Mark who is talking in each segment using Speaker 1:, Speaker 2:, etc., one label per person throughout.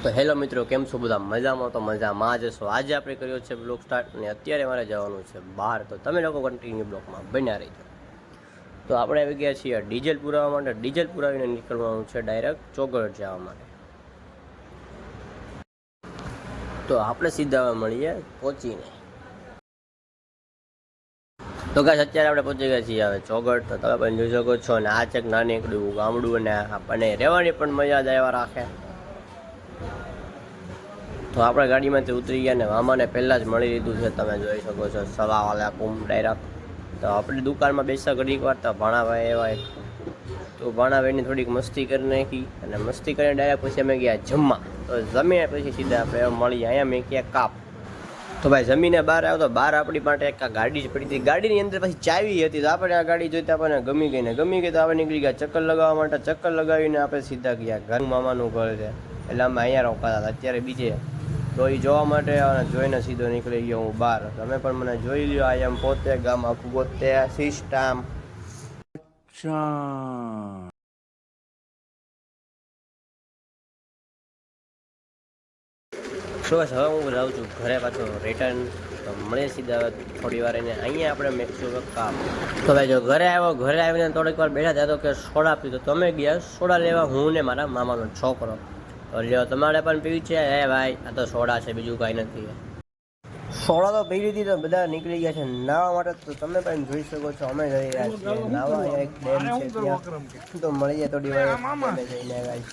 Speaker 1: તો હેલો મિત્રો, કેમ છો બધા? મજામાં? તો મજામાં જ છો. આજે આપણે કર્યો છે બ્લોગ સ્ટાર્ટ અને અત્યારે મારે જવાનું છે બહાર, તો તમે લોકો કન્ટિન્યુ બ્લોગમાં બન્યા રહીજો. તો આપણે આવી ગયા છીએ ડીઝલ પુરાવા માટે. ડીઝલ પુરાવીને નીકળવાનું છે ડાયરેક્ટ ચોગડ જવા માટે. તો આપણે સીધા મળીએ પહોંચીને. તો ગાઈસ અત્યારે આપણે પહોંચી ગયા છીએ હવે ચોગડ. તો તમે પણ જોઈ શકો છો, અને આ છે નાની એકડું ગામડું, અને આપણને રહેવાની પણ મજા જ આવ્યા રાખે. તો આપણે ગાડીમાંથી ઉતરી ગયા ને મામાને પહેલાં જ મળી લીધું છે, તમે જોઈ શકો છો. સલાવાલા કુમ ડાયરેક્ટ. તો આપણી દુકાનમાં બેસા ઘડીક વાર તો ભાણાભાઈ એવા, તો ભાણાભાઈની થોડીક મસ્તી કરી નાખી, અને મસ્તી કરીને ડાયરેક્ટ પછી અમે ગયા જમવા. તો જમીને પછી સીધા આપણે મળીએ અહીંયા મેં ક્યાં કાપ. તો ભાઈ જમીને બહાર આવ્યો, તો બહાર આપણી માટે એક ગાડી જ પડી હતી. ગાડીની અંદર પછી ચાવી હતી, તો આપણે આ ગાડી જોઈતા આપણને ગમી ગઈ. ને ગમી ગઈ તો આપણે નીકળી ગયા ચક્કર લગાવવા માટે. ચક્કર લગાવીને આપણે સીધા ગયા ઘર, મામાનું ઘર છે, એટલે અમે અહીંયા રોકાતા હતા. અત્યારે બીજે તો એ જોવા માટે અને જોઈને સીધો નીકળી ગયો હું બહાર. તમે પણ મને જોઈ લ્યો, આ એમ પોતે ગામ આખું પોતે સિસ્ટમ. સો હવે હું જાઉં છું ઘરે પાછો રિટર્ન. તો મળીએ સીધા થોડી વાર એને અહીંયા આપણે મેક્સિમમ કામ. તો ભાઈ જો ઘરે આવ્યો, ઘરે આવીને થોડીક વાર બેઠા થયા તો કે સોડા પીધો. તો અમે ગયા સોડા લેવા, હું ને મારા મામાનો છોકરો. તો લ્યો તમારે પણ પીવી છે? હે ભાઈ, આ તો સોડા છે, બીજું કાંઈ નથી. સોડા તો પી લીધી, તો બધા નીકળી ગયા છે નાહવા માટે. તો તમે પણ જોઈ શકો છો, અમે જઈ રહ્યા છીએ નાહવા. એક ડેમ છે ત્યાં, તો મળીએ થોડી વાર જઈને ગાઈસ.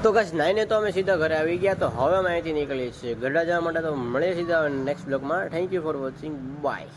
Speaker 1: તો કશ નાઈને તો અમે સીધા ઘરે આવી ગયા. તો હવે અમે અહીંથી નીકળીએ છીએ ગઢડા જવા માટે. તો મળીએ સીધા નેક્સ્ટ બ્લોગમાં. Thank you for watching. By.